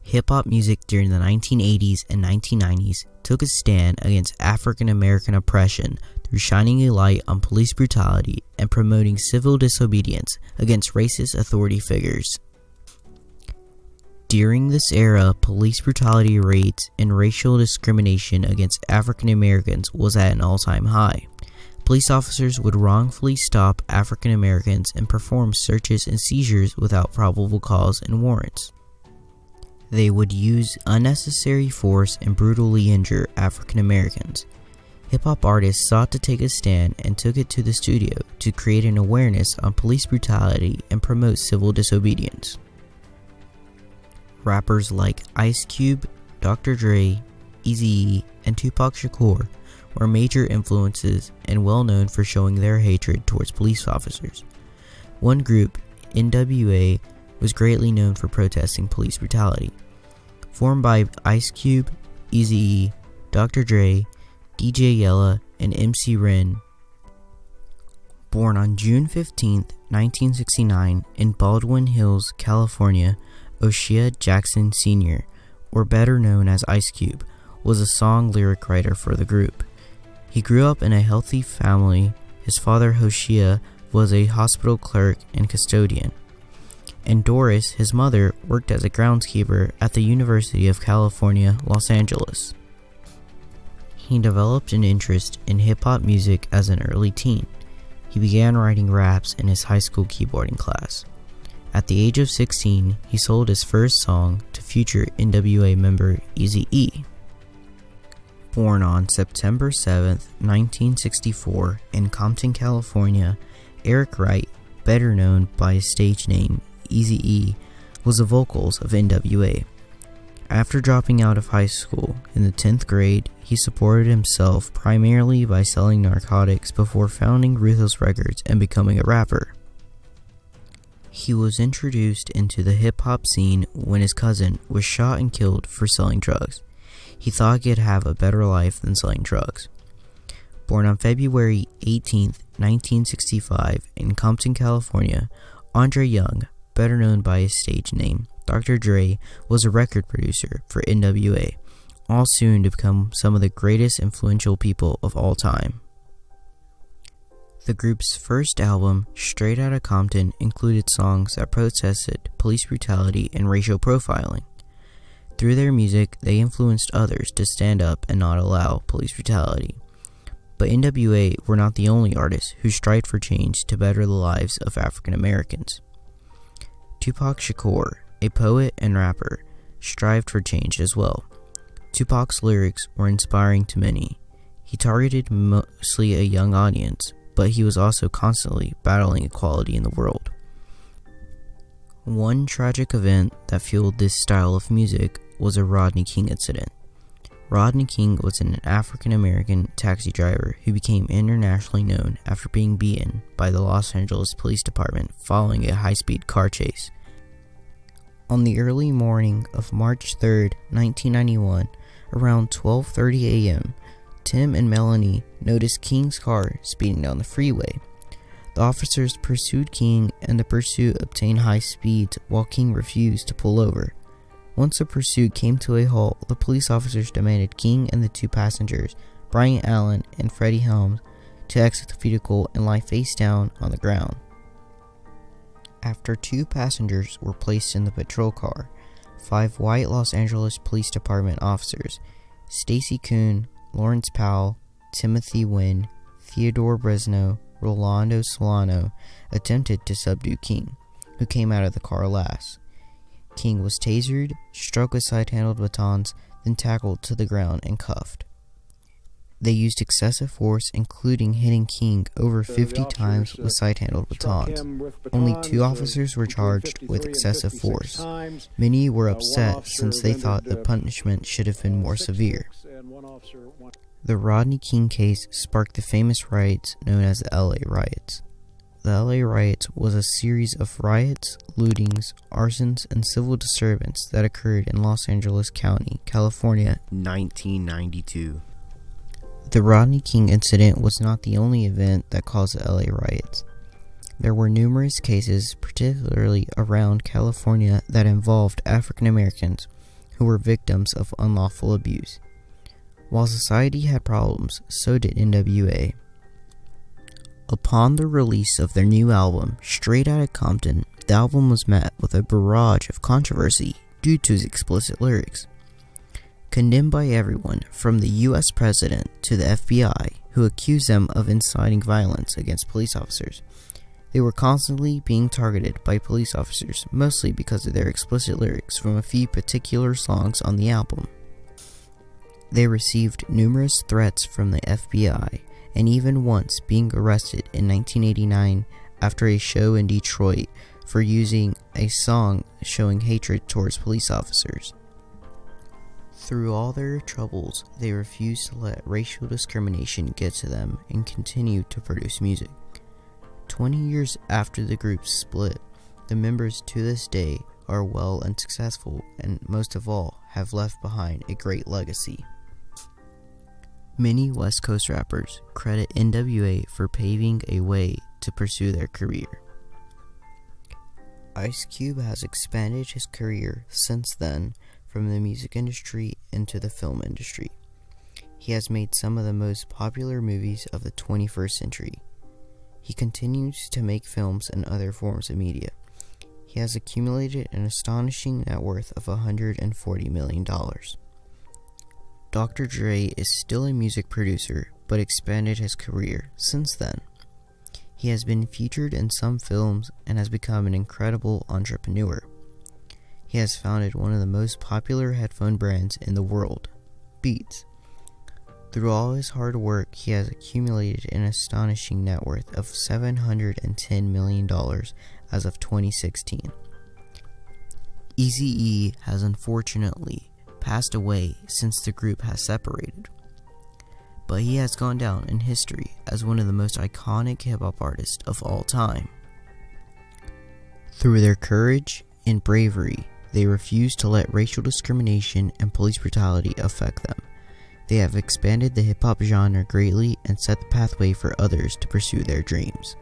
Hip-hop music during the 1980s and 1990s took a stand against African American oppression through shining a light on police brutality and promoting civil disobedience against racist authority figures. During this era, police brutality rates and racial discrimination against African Americans was at an all-time high. Police officers would wrongfully stop African Americans and perform searches and seizures without probable cause and warrants. They would use unnecessary force and brutally injure African Americans. Hip-hop artists sought to take a stand and took it to the studio to create an awareness on police brutality and promote civil disobedience. Rappers like Ice Cube, Dr. Dre, Eazy-E, and Tupac Shakur were major influences and well known for showing their hatred towards police officers. One group, NWA, was greatly known for protesting police brutality. Formed by Ice Cube, Eazy-E, Dr. Dre, DJ Yella, and MC Ren. Born on June 15, 1969 in Baldwin Hills, California, O'Shea Jackson Sr., or better known as Ice Cube, was a song lyric writer for the group. He grew up in a healthy family. His father, Hoshea, was a hospital clerk and custodian, and Doris, his mother, worked as a groundskeeper at the University of California, Los Angeles. He developed an interest in hip-hop music as an early teen. He began writing raps in his high school keyboarding class. At the age of 16, he sold his first song to future NWA member Eazy-E. Born on September 7, 1964 in Compton, California, Eric Wright, better known by his stage name Eazy-E, was the vocals of NWA. After dropping out of high school in the 10th grade, he supported himself primarily by selling narcotics before founding Ruthless Records and becoming a rapper. He was introduced into the hip-hop scene when his cousin was shot and killed for selling drugs. He thought he'd have a better life than selling drugs. Born on February 18, 1965 in Compton, California, Andre Young, better known by his stage name Dr. Dre, was a record producer for NWA, all soon to become some of the greatest influential people of all time. The group's first album, Straight Outta Compton, included songs that protested police brutality and racial profiling. Through their music, they influenced others to stand up and not allow police brutality. But NWA were not the only artists who strived for change to better the lives of African Americans. Tupac Shakur, a poet and rapper, strived for change as well. Tupac's lyrics were inspiring to many. He targeted mostly a young audience, but he was also constantly battling equality in the world. One tragic event that fueled this style of music was a Rodney King incident. Rodney King was an African American taxi driver who became internationally known after being beaten by the Los Angeles Police Department following a high-speed car chase. On the early morning of March 3, 1991, around 12:30 a.m., Tim and Melanie noticed King's car speeding down the freeway. The officers pursued King, and the pursuit obtained high speeds while King refused to pull over. Once the pursuit came to a halt, the police officers demanded King and the two passengers, Brian Allen and Freddie Helms, to exit the vehicle and lie face down on the ground. After two passengers were placed in the patrol car, 5 white Los Angeles Police Department officers, Stacy Kuhn, Lawrence Powell, Timothy Wynn, Theodore Bresno, Rolando Solano, attempted to subdue King, who came out of the car last. King was tasered, struck with side-handled batons, then tackled to the ground and cuffed. They used excessive force, including hitting King over 50 times with side-handled batons. Only 2 officers were charged with excessive force. Many were upset since they thought the punishment should have been more severe. The Rodney King case sparked the famous riots known as the LA Riots. The LA Riots was a series of riots, lootings, arsons, and civil disturbance that occurred in Los Angeles County, California, 1992. The Rodney King incident was not the only event that caused the LA riots. There were numerous cases, particularly around California, that involved African Americans, who were victims of unlawful abuse. While society had problems, so did NWA. Upon the release of their new album, Straight Outta Compton, the album was met with a barrage of controversy due to its explicit lyrics. Condemned by everyone from the US president to the FBI, who accused them of inciting violence against police officers. They were constantly being targeted by police officers, mostly because of their explicit lyrics from a few particular songs on the album. They received numerous threats from the FBI, and even once being arrested in 1989 after a show in Detroit for using a song showing hatred towards police officers. Through all their troubles, they refused to let racial discrimination get to them and continued to produce music. 20 years after the group split, the members to this day are well and successful, and most of all, have left behind a great legacy. Many West Coast rappers credit NWA for paving a way to pursue their career. Ice Cube has expanded his career since then from the music industry into the film industry. He has made some of the most popular movies of the 21st century. He continues to make films and other forms of media. He has accumulated an astonishing net worth of $140 million. Dr. Dre is still a music producer, but expanded his career since then. He has been featured in some films and has become an incredible entrepreneur. He has founded one of the most popular headphone brands in the world, Beats. Through all his hard work, he has accumulated an astonishing net worth of $710 million as of 2016. Eazy-E has unfortunately passed away since the group has separated, but he has gone down in history as one of the most iconic hip-hop artists of all time. Through their courage and bravery, they refuse to let racial discrimination and police brutality affect them. They have expanded the hip-hop genre greatly and set the pathway for others to pursue their dreams.